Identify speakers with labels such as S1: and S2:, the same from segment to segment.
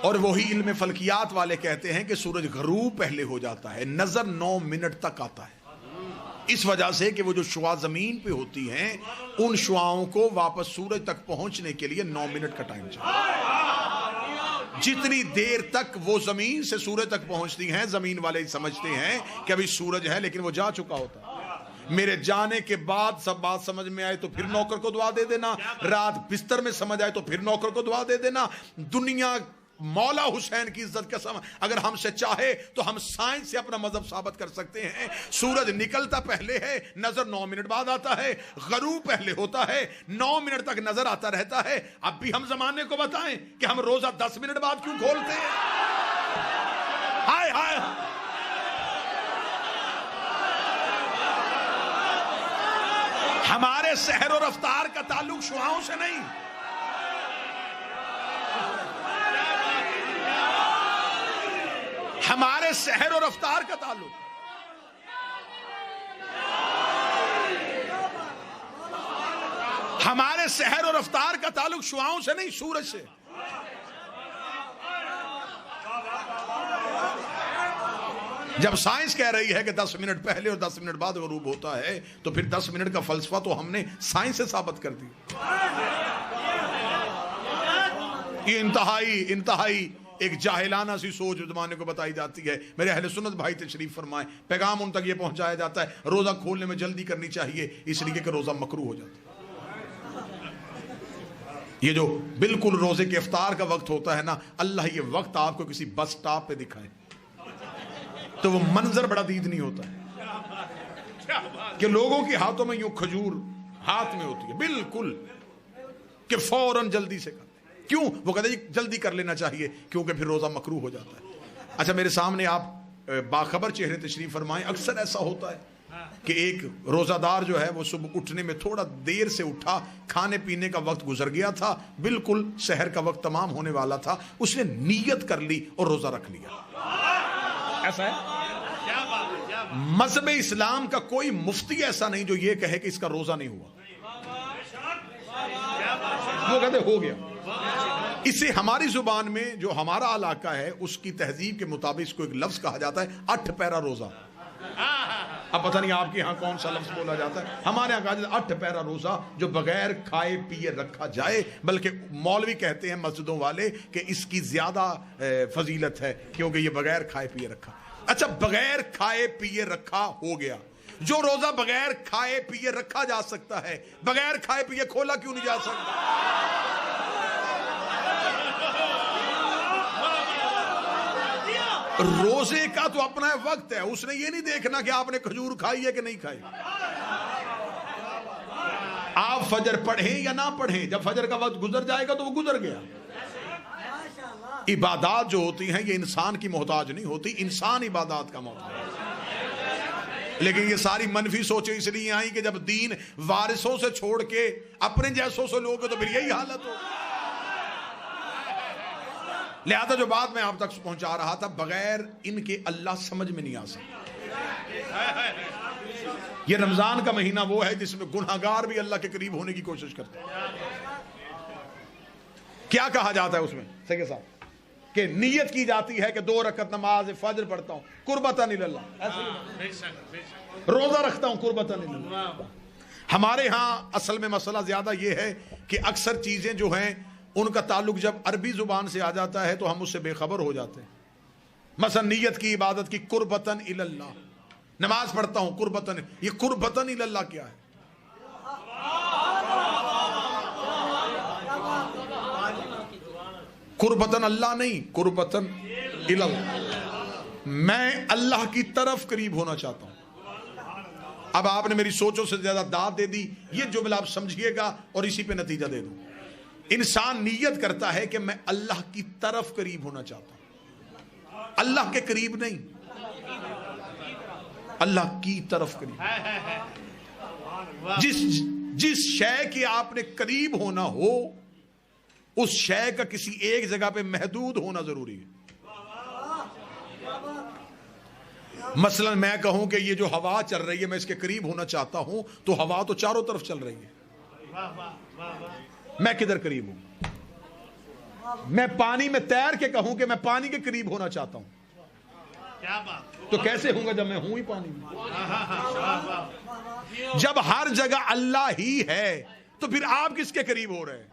S1: اور وہی علم فلکیات والے کہتے ہیں کہ سورج غروب پہلے ہو جاتا ہے، نظر 9 منٹ تک آتا ہے، اس وجہ سے کہ وہ جو شعاع زمین پہ ہوتی ہیں ان شعاؤں کو واپس سورج تک پہنچنے کے لیے 9 منٹ کا ٹائم چاہیے۔ جتنی دیر تک وہ زمین سے سورج تک پہنچتی ہیں زمین والے سمجھتے ہیں کہ ابھی سورج ہے، لیکن وہ جا چکا ہوتا ہے۔ میرے جانے کے بعد سب بات سمجھ میں آئے تو پھر نوکر کو دعا دے دینا، رات بستر میں سمجھ آئے تو پھر نوکر کو دعا دے دینا۔ دنیا مولا حسین کی عزت قسم اگر ہم سے چاہے تو ہم سائنس سے اپنا مذہب ثابت کر سکتے ہیں۔ سورج نکلتا پہلے ہے، نظر 9 منٹ بعد آتا ہے، غروب پہلے ہوتا ہے، 9 منٹ تک نظر آتا رہتا ہے۔ اب بھی ہم زمانے کو بتائیں کہ ہم روزہ 10 منٹ بعد کیوں کھولتے ہیں؟ ہائے ہائے، ہمارے سحر و رفتار کا تعلق شعاؤں سے نہیں، ہمارے سحر و رفتار کا تعلق ہمارے سحر و رفتار کا تعلق شعاؤں سے نہیں، سورج سے۔ جب سائنس کہہ رہی ہے کہ 10 منٹ پہلے اور 10 منٹ بعد غروب ہوتا ہے تو پھر 10 منٹ کا فلسفہ تو ہم نے سائنس سے ثابت کر دیا۔ یہ انتہائی ایک جاہلانہ سی سوچ زمانے کو بتائی جاتی ہے۔ میرے اہل سنت بھائی تشریف فرمائیں، پیغام ان تک یہ پہنچایا جاتا ہے روزہ کھولنے میں جلدی کرنی چاہیے اس لیے کہ روزہ مکروہ ہو جاتا ہے۔ یہ جو بالکل روزے کے افطار کا وقت ہوتا ہے نا، اللہ یہ وقت آپ کو کسی بس سٹاپ پہ دکھائے تو وہ منظر بڑا دید نہیں ہوتا ہے کہ لوگوں کے ہاتھوں میں یوں کھجور ہاتھ میں ہوتی ہے بالکل کہ فوراً جلدی سے کر۔ کیوں؟ وہ کہتے ہیں جلدی کر لینا چاہیے کیونکہ پھر روزہ مکروہ ہو جاتا ہے۔ اچھا میرے سامنے آپ باخبر چہرے تشریف فرمائیں، اکثر ایسا ہوتا ہے کہ ایک روزہ دار جو ہے وہ صبح اٹھنے میں تھوڑا دیر سے اٹھا، کھانے پینے کا وقت گزر گیا تھا، بالکل سحر کا وقت تمام ہونے والا تھا، اس نے نیت کر لی اور روزہ رکھ لیا۔ ایسا ہے؟ مذہب اسلام کا کوئی مفتی ایسا نہیں جو یہ کہے کہ اس کا روزہ نہیں ہوا، وہ کہتے ہو گیا۔ اسے ہماری زبان میں جو ہمارا علاقہ ہے اس کی تہذیب کے مطابق اس کو ایک لفظ کہا جاتا ہے 8 پیرا روزہ۔ اب پتہ نہیں آپ کے ہاں کون سا لفظ بولا جاتا ہے، ہمارے ہاں کہا جاتا ہے 8 پیرا روزہ جو بغیر کھائے پیے رکھا جائے، بلکہ مولوی کہتے ہیں مسجدوں والے کہ اس کی زیادہ فضیلت ہے کیونکہ یہ بغیر کھائے پیے رکھا۔ اچھا بغیر کھائے پیے رکھا ہو گیا، جو روزہ بغیر کھائے پیے رکھا جا سکتا ہے بغیر کھائے پیے کھولا کیوں نہیں جا سکتا؟ روزے کا تو اپنا وقت ہے، اس نے یہ نہیں دیکھنا کہ آپ نے کھجور کھائی ہے کہ نہیں کھائی۔ آپ فجر پڑھیں یا نہ پڑھیں، جب فجر کا وقت گزر جائے گا تو وہ گزر گیا۔ عبادات جو ہوتی ہیں یہ انسان کی محتاج نہیں ہوتی، انسان عبادات کا محتاج ہے۔ لیکن یہ ساری منفی سوچیں اس لیے آئیں کہ جب دین وارثوں سے چھوڑ کے اپنے جیسوں سے لوگ تو پھر یہی حالت ہو۔ لہذا جو بات میں آپ تک پہنچا رہا تھا، بغیر ان کے اللہ سمجھ میں نہیں آ سکتا۔ یہ رمضان کا مہینہ وہ ہے جس میں گناہگار بھی اللہ کے قریب ہونے کی کوشش کرتے ہیں۔ کیا کہا جاتا ہے اس میں سیکھے صاحب کہ نیت کی جاتی ہے کہ 2 رکعت نماز فجر پڑھتا ہوں قربتاً اللہ، روزہ رکھتا ہوں قربتاً اللہ۔ ہمارے ہاں اصل میں مسئلہ زیادہ یہ ہے کہ اکثر چیزیں جو ہیں ان کا تعلق جب عربی زبان سے آ جاتا ہے تو ہم اس سے بے خبر ہو جاتے ہیں۔ مثلا نیت کی عبادت کی قربتاً اللہ، نماز پڑھتا ہوں قربتاً، یہ قربتاً اللہ کیا ہے؟ قربتاً اللہ نہیں، قربتاً اللہ، میں اللہ کی طرف قریب ہونا چاہتا ہوں۔ اب آپ نے میری سوچوں سے زیادہ داد دے دی، یہ جملہ آپ سمجھیے گا اور اسی پہ نتیجہ دے دوں۔ انسان نیت کرتا ہے کہ میں اللہ کی طرف قریب ہونا چاہتا ہوں، اللہ کے قریب نہیں، اللہ کی طرف قریب۔ جس شے کے آپ نے قریب ہونا ہو اس شے کا کسی ایک جگہ پہ محدود ہونا ضروری ہے۔ مثلا میں کہوں کہ یہ جو ہوا چل رہی ہے میں اس کے قریب ہونا چاہتا ہوں تو ہوا تو چاروں طرف چل رہی ہے، میں کدھر قریب ہوں؟ میں پانی میں تیر کے کہوں کہ میں پانی کے قریب ہونا چاہتا ہوں تو کیسے ہوں گا جب میں ہوں ہی پانی میں؟ جب ہر جگہ اللہ ہی ہے تو پھر آپ کس کے قریب ہو رہے ہیں؟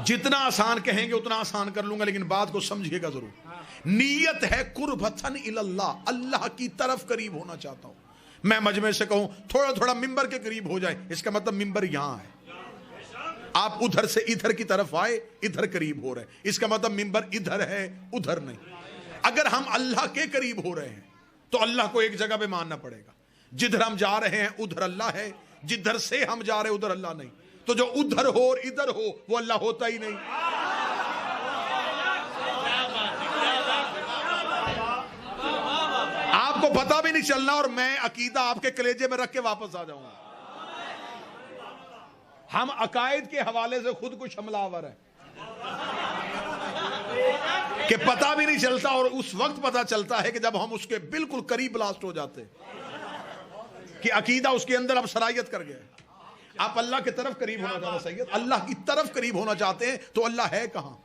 S1: جتنا آسان کہیں گے اتنا آسان کر لوں گا، لیکن بات کو سمجھیے گا ضرور۔ نیت ہے قربتن اللہ، اللہ کی طرف قریب ہونا چاہتا ہوں۔ میں مجمع سے کہوں تھوڑا تھوڑا ممبر کے قریب ہو جائے، اس کا مطلب ممبر یہاں ہے۔ آپ ادھر سے ادھر کی طرف آئے، ادھر قریب ہو رہے ہیں، اس کا مطلب ممبر ادھر ہے ادھر نہیں۔ اگر ہم اللہ کے قریب ہو رہے ہیں تو اللہ کو ایک جگہ پہ ماننا پڑے گا۔ جدھر ہم جا رہے ہیں ادھر اللہ ہے، جدھر سے ہم جا رہے ہیں ادھر اللہ نہیں۔ تو جو ادھر ہو اور ادھر ہو وہ اللہ ہوتا ہی نہیں۔ آپ کو پتہ بھی نہیں چلنا اور میں عقیدہ آپ کے کلیجے میں رکھ کے واپس آ جاؤں گا۔ ہم عقائد کے حوالے سے خود کچھ حملہ آور ہیں کہ پتہ بھی نہیں چلتا، اور اس وقت پتہ چلتا ہے کہ جب ہم اس کے بالکل قریب بلاسٹ ہو جاتے کہ عقیدہ اس کے اندر اب صلاحیت کر گیا۔ آپ اللہ کی طرف قریب ہونا چاہتے ہیں سید، اللہ کی طرف قریب ہونا چاہتے ہیں تو اللہ ہے کہاں؟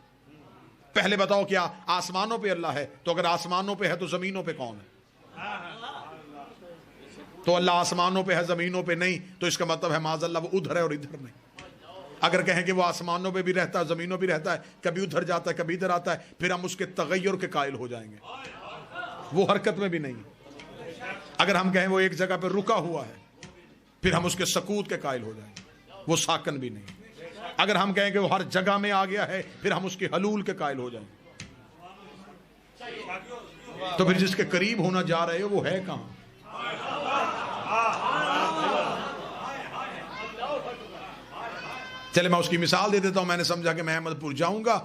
S1: پہلے بتاؤ کیا آسمانوں پہ اللہ ہے؟ تو اگر آسمانوں پہ ہے تو زمینوں پہ کون ہے؟ تو اللہ آسمانوں پہ ہے زمینوں پہ نہیں، تو اس کا مطلب ہے معاذ اللہ وہ ادھر ہے اور ادھر نہیں۔ اگر کہیں کہ وہ آسمانوں پہ بھی رہتا ہے زمینوں بھی رہتا ہے، کبھی ادھر جاتا ہے کبھی ادھر آتا ہے، پھر ہم اس کے تغیر کے قائل ہو جائیں گے۔ وہ حرکت میں بھی نہیں۔ اگر ہم کہیں وہ ایک جگہ پہ رکا ہوا ہے، پھر ہم اس کے سکوت کے قائل ہو جائیں گے، وہ ساکن بھی نہیں۔ اگر ہم کہیں کہ وہ ہر جگہ میں آ گیا ہے، پھر ہم اس کے حلول کے قائل ہو جائیں گے۔ تو پھر جس کے قریب ہونا جا رہے ہو وہ ہے کہاں؟ چلے میں اس کی مثال دے دیتا ہوں۔ میں نے سمجھا کہ میں احمد پور جاؤں گا،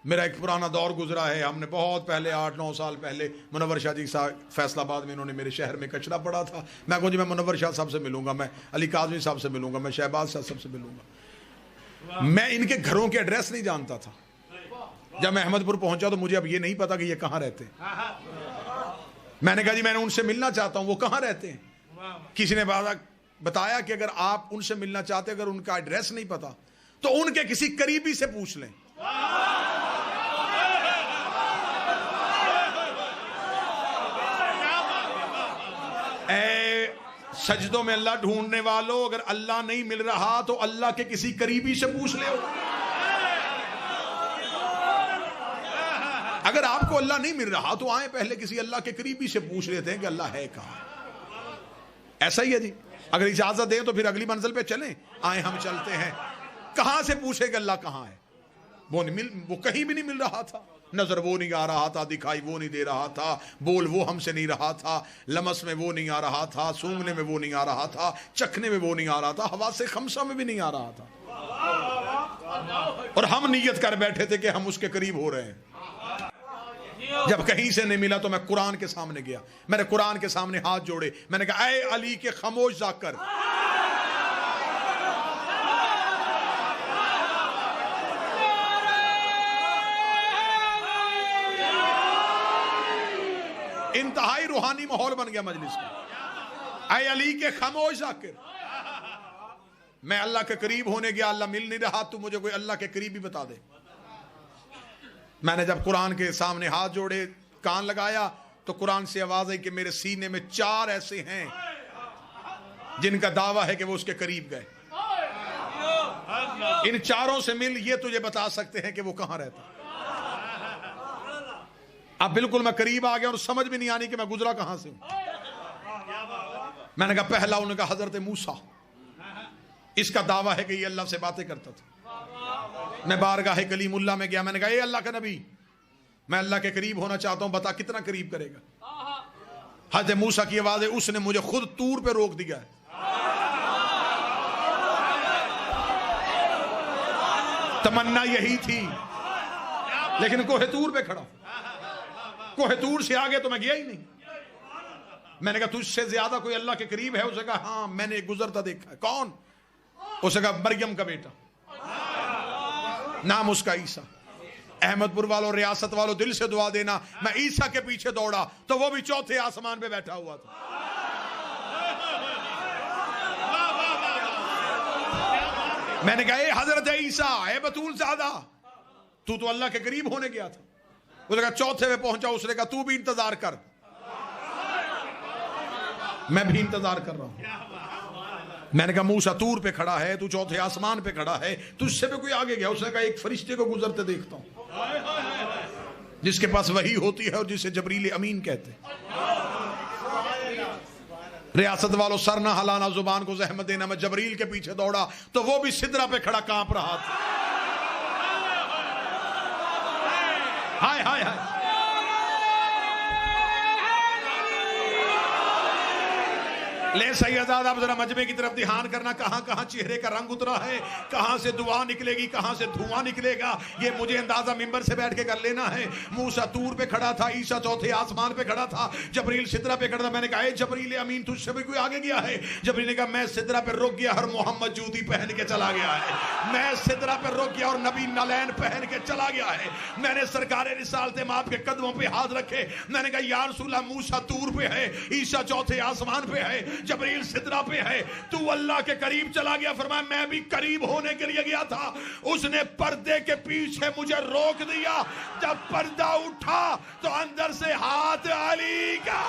S1: میرا ایک پرانا دور گزرا ہے، ہم نے بہت پہلے 8-9 سال پہلے منور شاہ جی صاحب فیصل آباد میں، انہوں نے میرے شہر میں کچرا پڑا تھا، میں کہوں جی میں منور شاہ صاحب سے ملوں گا، میں علی کاظمی صاحب سے ملوں گا، میں شہباز صاحب سے ملوں گا۔ میں ان کے گھروں کے ایڈریس نہیں جانتا تھا۔ جب میں احمد پور پہنچا تو مجھے اب یہ نہیں پتا کہ یہ کہاں رہتے ہیں۔ میں نے کہا جی میں نے ان سے ملنا چاہتا ہوں، وہ کہاں رہتے ہیں؟ کسی نے بتایا کہ اگر آپ ان سے ملنا چاہتے اگر ان کا ایڈریس نہیں پتا تو ان کے کسی قریبی سے پوچھ لیں۔ اے سجدوں میں اللہ ڈھونڈنے والوں، اگر اللہ نہیں مل رہا تو اللہ کے کسی قریبی سے پوچھ لے۔ اگر آپ کو اللہ نہیں مل رہا تو آئیں پہلے کسی اللہ کے قریبی سے پوچھ لیتے ہیں کہ اللہ ہے کہاں۔ ایسا ہی ہے جی، اگر اجازت دیں تو پھر اگلی منزل پہ چلیں، آئیں ہم چلتے ہیں۔ کہاں سے پوچھے کہ اللہ کہاں ہے؟ وہ کہیں بھی نہیں مل رہا تھا، نظر وہ نہیں آ رہا تھا، دکھائی وہ نہیں دے رہا تھا، بول وہ ہم سے نہیں رہا تھا، لمس میں وہ نہیں آ رہا تھا، سونگنے میں وہ نہیں آ رہا تھا، چکھنے میں وہ نہیں آ رہا تھا، حواس خمسہ میں بھی نہیں آ رہا تھا، اور ہم نیت کر بیٹھے تھے کہ ہم اس کے قریب ہو رہے ہیں۔ جب کہیں سے نہیں ملا تو میں قرآن کے سامنے گیا، میں نے قرآن کے سامنے ہاتھ جوڑے، میں نے کہا اے علی کے خاموش ذاکر، انتہائی روحانی ماحول بن گیا مجلس کا۔ اے علی کے خاموش ذاکر، میں اللہ کے قریب ہونے گیا، اللہ مل نہیں رہا، تو مجھے کوئی اللہ کے قریب بھی بتا دے۔ میں نے جب قرآن کے سامنے ہاتھ جوڑے کان لگایا تو قرآن سے آواز آئی کہ میرے سینے میں 4 ایسے ہیں جن کا دعویٰ ہے کہ وہ اس کے قریب گئے، ان 4 سے مل، یہ تجھے بتا سکتے ہیں کہ وہ کہاں رہتا۔ اب بالکل میں قریب آ گیا اور سمجھ بھی نہیں آنی کہ میں گزرا کہاں سے ہوں۔ میں نے کہا پہلا انہوں نے کہا حضرت موسیٰ، اس کا دعویٰ ہے کہ یہ اللہ سے باتیں کرتا تھا۔ میں بارگاہ کلیم اللہ میں گیا، میں نے کہا اے اللہ کا نبی، میں اللہ کے قریب ہونا چاہتا ہوں، بتا کتنا قریب کرے گا؟ حضرت موسیٰ کی آواز ہے، اس نے مجھے خود طور پہ روک دیا ہے۔ تمنا یہی تھی، لیکن کوہ طور پہ کھڑا، کوہ طور سے آگے تو میں گیا ہی نہیں۔ میں نے کہا تجھ سے زیادہ کوئی اللہ کے قریب ہے؟ اس نے کہا ہاں میں نے گزرتا دیکھا ہے۔ کون؟ اس نے کہا مریم کا بیٹا، نام اس کا عیسیٰ۔ احمد پور والوں، ریاست والوں، دل سے دعا دینا، میں عیسیٰ کے پیچھے دوڑا تو وہ بھی 4تھے آسمان پہ بیٹھا ہوا تھا۔ میں نے کہا اے حضرت عیسیٰ، اے بطول زادہ، تو اللہ کے قریب ہونے گیا تھا. اس نے کہا چوتھے میں پہنچا. اس نے کہا تو بھی انتظار کر، میں بھی انتظار کر رہا ہوں. میں نے کہا موسیٰ طور پہ کھڑا ہے، تو چوتھے آسمان پہ کھڑا ہے، تجھ سے بھی کوئی آگے گیا؟ اس نے کہا ایک فرشتے کو گزرتے دیکھتا ہوں جس کے پاس وحی ہوتی ہے اور جسے جبریل امین کہتے ہیں. ریاست والوں سر نہ ہلانا، زبان کو زحمت دینا. میں جبریل کے پیچھے دوڑا تو وہ بھی سدرہ پہ کھڑا کانپ رہا تھا. ہائے ہائے ہائے. لے سیداد، آپ ذرا مجمع کی طرف دھیان کرنا. کہاں کہاں چہرے کا رنگ اترا ہے، کہاں سے دعا نکلے گی، کہاں سے دھواں نکلے گا، یہ مجھے اندازہ ممبر سے بیٹھ کے کر لینا ہے. موسیٰ طور پہ کھڑا تھا، عیسیٰ چوتھے آسمان پہ کھڑا تھا، جبریل سدرہ پہ کھڑا تھا. میں نے کہا اے جبریل امین، تجھ سے بھی کوئی آگے گیا ہے؟ جبریل نے کہا میں سدرہ پہ رک گیا اور محمد جوتی پہن کے چلا گیا ہے. میں سدرہ پہ رک گیا اور نبی نالین پہن کے چلا گیا ہے. میں نے سرکار رسالت مآب کے قدموں پہ ہاتھ رکھے. میں نے کہا یا رسول اللہ، موسیٰ طور پہ ہے، عیسیٰ چوتھے آسمان پہ ہے، جبریل سدرہ پہ ہے، تو اللہ کے قریب چلا گیا. فرمایا میں بھی قریب ہونے کے لیے گیا تھا. اس نے پردے کے پیچھے مجھے روک دیا. جب پردہ اٹھا تو اندر سے ہاتھ علی کا.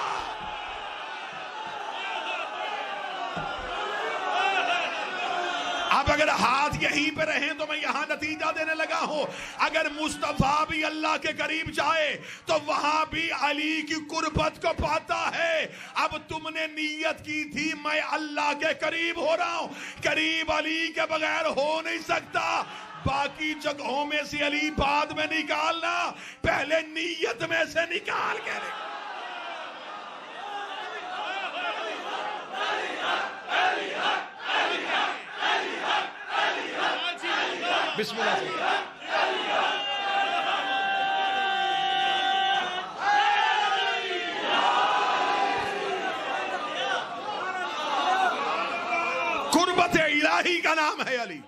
S1: اب اگر ہاتھ یہیں پہ رہیں تو میں یہاں نتیجہ دینے لگا ہوں. اگر مصطفیٰ بھی اللہ کے قریب جائے تو وہاں بھی علی کی قربت کو پاتا ہے. اب تم نے نیت کی تھی میں اللہ کے قریب ہو رہا ہوں، قریب علی کے بغیر ہو نہیں سکتا. باقی جگہوں میں سے علی بعد میں نکالنا، پہلے نیت میں سے نکال کے رکھ. بسم اللہ سے قربت الہی کا نام ہے علی.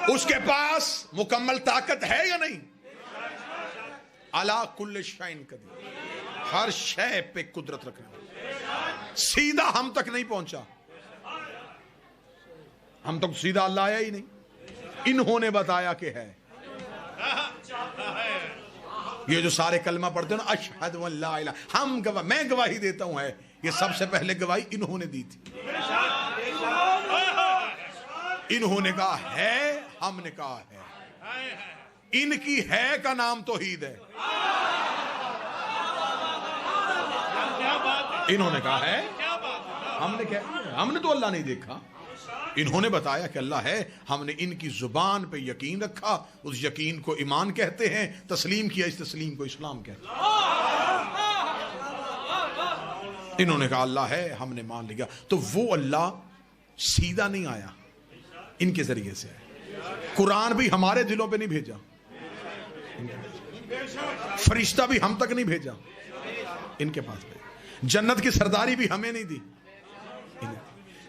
S1: اس کے پاس مکمل طاقت ہے یا نہیں؟ علی کل شیء قدیر، ہر شے پہ قدرت رکھنے والا. سیدھا ہم تک نہیں پہنچا، ہم تک سیدھا اللہ آیا ہی نہیں. انہوں نے بتایا کہ ہے. یہ جو سارے کلمہ پڑھتے ہیں نا، اشہد ان لا الہ، ہم گواہ، میں گواہی دیتا ہوں ہے، یہ سب سے پہلے گواہی انہوں نے دی تھی. انہوں نے کہا ہے، ہم نے کہا ہے. ان کی ہے کا نام توحید ہے. انہوں نے کہا ہے، ہم نے تو اللہ نہیں دیکھا. انہوں نے بتایا کہ اللہ ہے، ہم نے ان کی زبان پہ یقین رکھا، اس یقین کو ایمان کہتے ہیں، تسلیم کیا، اس تسلیم کو اسلام کہتے ہیں. انہوں نے کہا اللہ ہے، ہم نے مان لیا. تو وہ اللہ سیدھا نہیں آیا، ان کے ذریعے سے. قرآن بھی ہمارے دلوں پہ نہیں بھیجا، فرشتہ بھی ہم تک نہیں بھیجا، ان کے پاس بھیجا. جنت کی سرداری بھی ہمیں نہیں دی،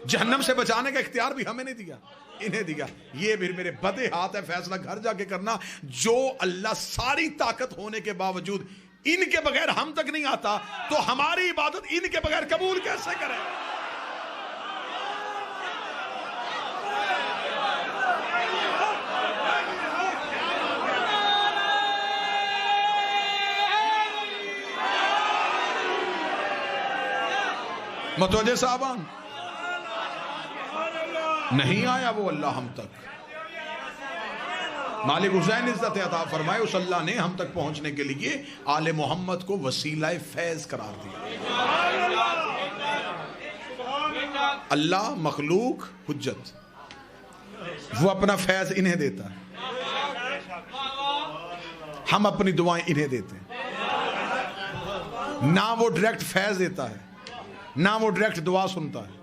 S1: جہنم سے بچانے کا اختیار بھی ہمیں نہیں دیا، انہیں دیا. یہ بھی میرے بدے ہاتھ ہے، فیصلہ گھر جا کے کرنا. جو اللہ ساری طاقت ہونے کے باوجود ان کے بغیر ہم تک نہیں آتا تو ہماری عبادت ان کے بغیر قبول کیسے کرے؟ متوجہ صاحبان؟ نہیں آیا وہ اللہ ہم تک. مالک حسین عزت عطا فرمائے، اس اللہ نے ہم تک پہنچنے کے لیے آل محمد کو وسیلہ فیض قرار دیا. اللہ مخلوق حجت، وہ اپنا فیض انہیں دیتا ہے، ہم اپنی دعائیں انہیں دیتے ہیں. نہ وہ ڈائریکٹ فیض دیتا ہے، نہ وہ ڈائریکٹ دعا سنتا ہے.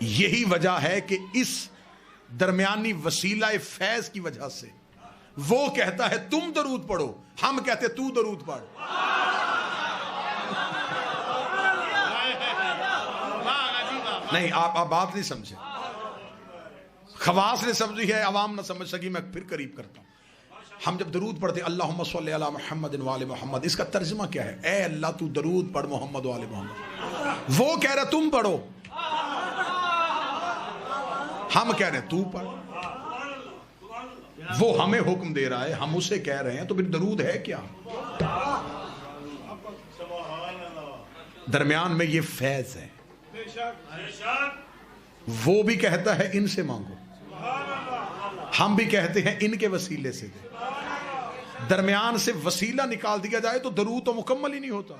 S1: یہی وجہ ہے کہ اس درمیانی وسیلہ فیض کی وجہ سے وہ کہتا ہے تم درود پڑھو، ہم کہتے تو درود پڑھ. نہیں، آپ بات نہیں سمجھے، خواص نے سمجھی ہے، عوام نہ سمجھ سکی. میں پھر قریب کرتا ہوں. ہم جب درود پڑھتے اللہم صلی علی محمد وآل محمد، اس کا ترجمہ کیا ہے؟ اے اللہ تو درود پڑھ محمد وآل محمد. وہ کہہ رہا تم پڑھو، ہم کہہ رہے ہیں تو پڑھ. وہ ہمیں حکم دے رہا ہے، ہم اسے کہہ رہے ہیں، تو پھر درود ہے کیا؟ درمیان میں یہ فیض ہے. وہ بھی کہتا ہے ان سے مانگو، ہم بھی کہتے ہیں ان کے وسیلے سے دے. درمیان سے وسیلہ نکال دیا جائے تو درود تو مکمل ہی نہیں ہوتا.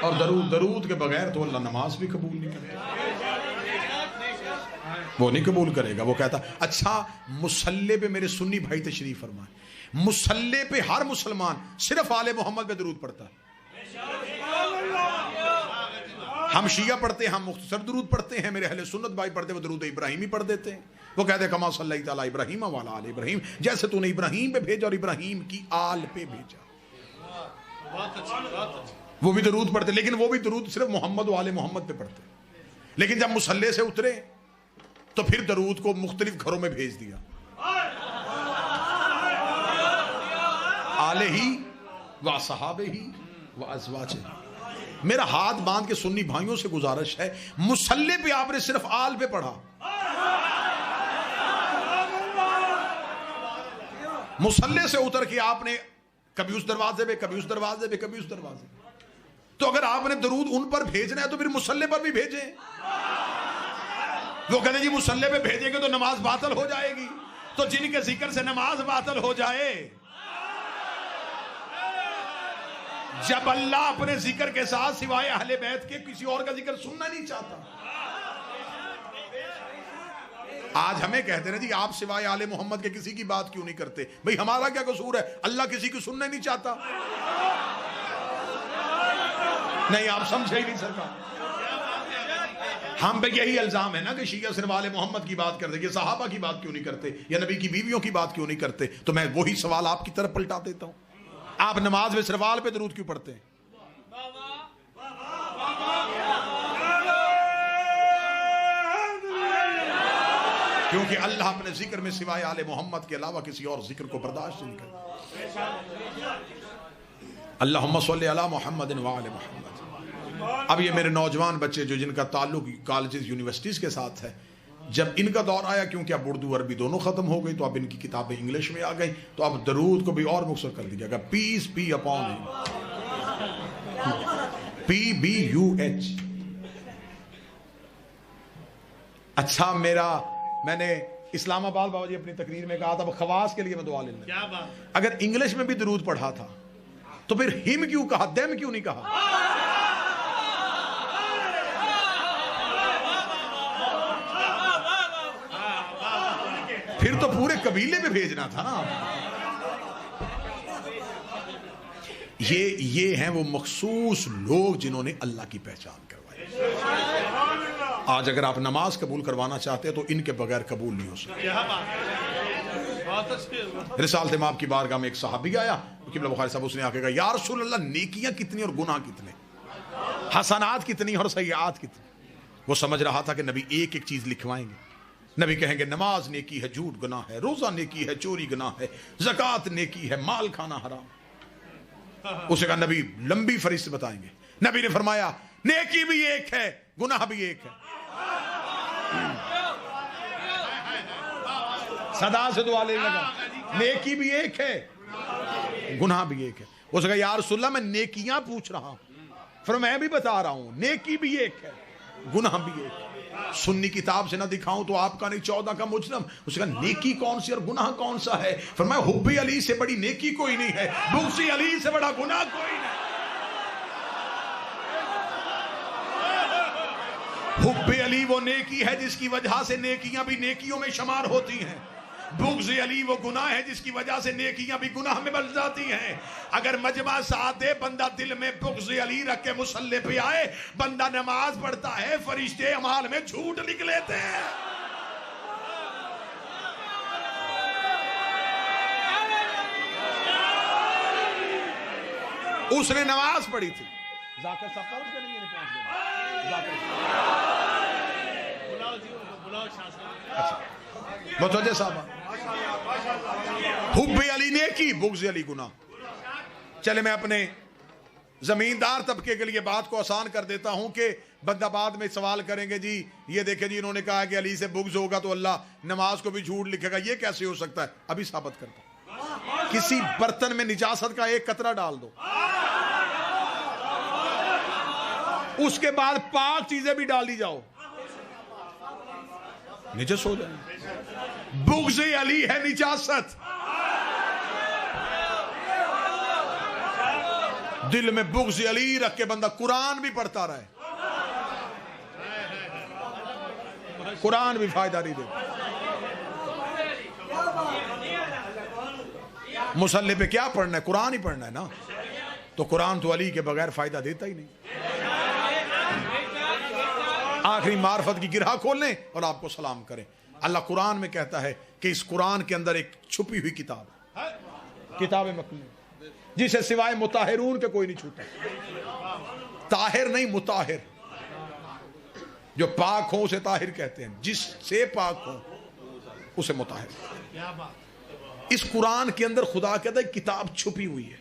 S1: اور درود کے بغیر تو اللہ نماز بھی قبول نہیں کرتا، وہ نہیں قبول کرے گا. وہ کہتا اچھا مصلی پہ میرے سنی بھائی تشریف فرمائیں، مصلی پہ ہر مسلمان صرف آل محمد پہ درود پڑھتا ہے. ہم شیعہ پڑھتے ہیں، ہم مختصر درود پڑھتے ہیں، میرے اہل سنت بھائی پڑھتے ہیں وہ درود ابراہیمی پڑھ دیتے ہیں. وہ کہتے ہیں کما صلی اللہ علی ابراہیم وعلی آل ابراہیم، جیسے تو نے ابراہیم پہ بھیجا اور ابراہیم کی آل پہ بھیجا. وہ بھی درود پڑھتے، لیکن وہ بھی درود صرف محمد و آل محمد پہ پڑھتے. لیکن جب مصلی سے اترے تو پھر درود کو مختلف گھروں میں بھیج دیا. آلہ ہی و صحابہ ہی و ازواجہ. میرا ہاتھ باندھ کے سنی بھائیوں سے گزارش ہے، مصلی پہ آپ نے صرف آل پہ پڑھا، مصلی سے اتر کے آپ نے کبھی اس دروازے پہ، کبھی اس دروازے پہ، کبھی اس دروازے پہ. تو اگر آپ نے درود ان پر بھیجنا ہے تو پھر مصلی پر بھی بھیجیں. وہ کہتے جی مصلی پہ بھیجیں گے تو نماز باطل ہو جائے گی. تو جن کے ذکر سے نماز باطل ہو جائے، جب اللہ اپنے ذکر کے ساتھ سوائے اہل بیت کے کسی اور کا ذکر سننا نہیں چاہتا. آج ہمیں کہتے ہیں جی آپ سوائے آل محمد کے کسی کی بات کیوں نہیں کرتے؟ بھئی ہمارا کیا قصور ہے؟ اللہ کسی کی سننا نہیں چاہتا. نہیں آپ سمجھے ہی نہیں سرکار. ہم پہ یہی الزام ہے نا کہ شیعہ صرف آل محمد کی بات کرتے، یہ صحابہ کی بات کیوں نہیں کرتے، یا نبی کی بیویوں کی بات کیوں نہیں کرتے؟ تو میں وہی سوال آپ کی طرف پلٹا دیتا ہوں، آپ نماز میں صرف آل پہ درود کیوں پڑھتے ہیں؟ کیونکہ اللہ اپنے ذکر میں سوائے آل محمد کے علاوہ کسی اور ذکر کو برداشت نہیں کرتا. اللہم صلی علی محمد وآل محمد. اب یہ میرے نوجوان بچے جو جن کا تعلق کالجز یونیورسٹیز کے ساتھ ہے، جب ان کا دور آیا، کیونکہ اب اردو عربی دونوں ختم ہو گئی، تو اب ان کی کتابیں انگلش میں آ گئیں، تو اب درود کو بھی اور مختصر کر دیا گیا، پیس بی اپون PBUH. اچھا میں نے اسلام آباد بابا جی اپنی تقریر میں کہا تھا خواص کے لیے میں دعا لینا. اگر انگلش میں بھی درود پڑھا تھا تو پھر ہم کیوں کہا، دیم کیوں نہیں کہا؟ پھر تو پورے قبیلے میں بھیجنا تھا نا. یہ ہیں وہ مخصوص لوگ جنہوں نے اللہ کی پہچان کروائی. آج اگر آپ نماز قبول کروانا چاہتے ہیں تو ان کے بغیر قبول نہیں ہو سکتی. رسالت امام کی بارگاہ میں ایک صحابی آیا، قبلہ بخاری صاحب، اس نے آ کے کہا یا رسول اللہ نیکیاں کتنی اور گناہ کتنے، حسنات کتنی اور سیئات کتنی. وہ سمجھ رہا تھا کہ نبی ایک ایک چیز لکھوائیں گے. نبی کہیں گے نماز نیکی ہے، جھوٹ گناہ ہے، روزہ نیکی ہے، چوری گناہ ہے، زکوٰۃ نیکی ہے، مال کھانا حرام. اسے کہا نبی لمبی فہرست بتائیں گے. نبی نے فرمایا نیکی بھی ایک ہے، گناہ بھی ایک ہے. صدا سے دعا لینے لگا، نیکی بھی ایک ہے، گناہ بھی ایک ہے. اسے کہا یا رسول اللہ میں نیکیاں پوچھ رہا ہوں. پھر میں بھی بتا رہا ہوں نیکی بھی ایک ہے، گناہ بھی ایک ہے. سنی کتاب سے نہ دکھاؤں تو آپ کا نہیں 14 کا مجرم. اس کا نیکی کون سی اور گناہ کون سا ہے؟ فرمایا حب علی سے بڑی نیکی کوئی نہیں ہے، بغض علی سے بڑا گناہ کوئی نہیں. حب علی وہ نیکی ہے جس کی وجہ سے نیکیاں بھی نیکیوں میں شمار ہوتی ہیں. بغض علی وہ گناہ ہے جس کی وجہ سے نیکیاں بھی گناہ میں بن جاتی ہیں. اگر مجمع ساتھ دے، بندہ دل میں بغض علی رکھ کے مصلی پہ آئے، بندہ نماز پڑھتا ہے، فرشتے اعمال میں جھوٹ لکھ لیتے ہیں. اس نے نماز پڑھی تھی. ذاکر صاحب اس کے لیے نہیں پہنچ گئے. متوجہ صاحب؟ حب علی نیکی، بغض علی گناہ. چلے میں اپنے زمیندار طبقے کے لیے بات کو آسان کر دیتا ہوں کہ بندہ بعد میں سوال کریں گے جی یہ دیکھیں جی انہوں نے کہا کہ علی سے بغض ہوگا تو اللہ نماز کو بھی جھوٹ لکھے گا، یہ کیسے ہو سکتا ہے؟ ابھی ثابت کرتا ہوں. کسی برتن میں نجاست کا ایک قطرہ ڈال دو، اس کے بعد پاک چیزیں بھی ڈال دی جاؤ، نجس ہو جائیں. بغض علی ہے نجاست. دل میں بغض علی رکھ کے بندہ قرآن بھی پڑھتا رہے، قرآن بھی فائدہ نہیں دے. مصلی پہ کیا پڑھنا ہے؟ قرآن ہی پڑھنا ہے نا. تو قرآن تو علی کے بغیر فائدہ دیتا ہی نہیں. آخری معرفت کی گرہ کھول لیں اور آپ کو سلام کریں. اللہ قرآن میں کہتا ہے کہ اس قرآن کے اندر ایک چھپی ہوئی کتاب ہے، کتاب مکتوب، جسے سوائے مطہرون کے کوئی نہیں چھوٹا. طاہر نہیں، مطہر. جو پاک ہوں اسے طاہر کہتے ہیں، جس سے پاک ہوں اسے مطہر. اس قرآن کے اندر خدا کہتا ہے کتاب چھپی ہوئی ہے،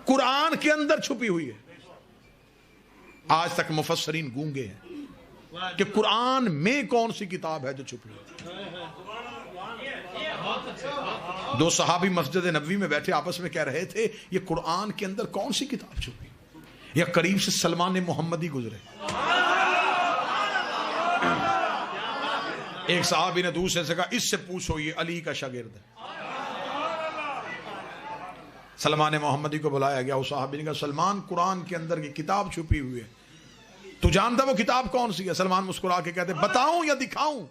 S1: قرآن کے اندر چھپی ہوئی ہے. آج تک مفسرین گونگے ہیں کہ قرآن میں کون سی کتاب ہے جو چھپی ہوئی. دو صحابی مسجد نبوی میں بیٹھے آپس میں کہہ رہے تھے یہ قرآن کے اندر کون سی کتاب چھپی. یا قریب سے سلمان محمدی گزرے. ایک صحابی نے دوسرے سے کہا اس سے پوچھو یہ علی کا شاگرد ہے. سلمان محمدی کو بلایا گیا. اس صحابی نے کہا سلمان قرآن کے اندر کی کتاب چھپی ہوئی ہے، تو جانتا وہ کتاب کون سی ہے؟ سلمان مسکرا کے کہتے بتاؤں یا دکھاؤں؟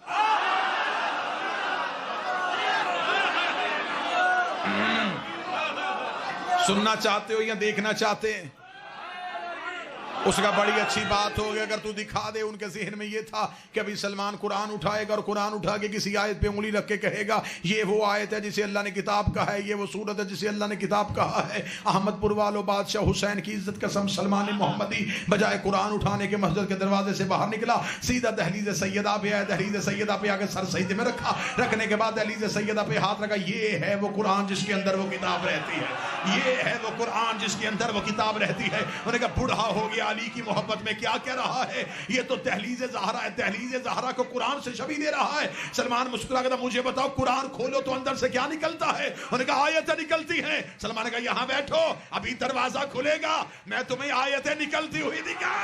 S1: سننا چاہتے ہو یا دیکھنا چاہتے ہیں؟ اس کا بڑی اچھی بات ہوگی اگر تو دکھا دے. ان کے ذہن میں یہ تھا کہ ابھی سلمان قرآن اٹھائے گا اور قرآن اٹھا کے کسی آیت پہ انگلی رکھ کے کہے گا یہ وہ آیت ہے جسے اللہ نے کتاب کہا ہے، یہ وہ سورت ہے جسے اللہ نے کتاب کہا ہے. احمد پور والو بادشاہ حسین کی عزت قسم سلمان محمدی بجائے قرآن اٹھانے کے مسجد کے دروازے سے باہر نکلا، سیدھا دہلیز سیدہ پہ آیا. دہلیز سیدہ پہ آگے سر سجدے میں رکھا. رکھنے کے بعد دہلیز سیدہ پہ ہاتھ رکھا. یہ ہے وہ قرآن جس کے اندر وہ کتاب رہتی ہے، یہ ہے وہ قرآن جس کے اندر وہ کتاب رہتی ہے. انہوں نے کہا بوڑھا ہو گیا علی کی محبت میں کیا کہہ رہا ہے، یہ تو دہلیز زہرا ہے، دہلیز زہرا کو قرآن سے شبیہ دے رہا ہے. سلمان مسکرا کہتا مجھے بتاؤ قرآن کھولو تو اندر سے کیا نکلتا ہے؟ انہوں نے کہا آیتیں نکلتی ہیں. سلمان نے کہا یہاں بیٹھو ابھی دروازہ کھلے گا میں تمہیں آیتیں نکلتی ہوئی دکھا.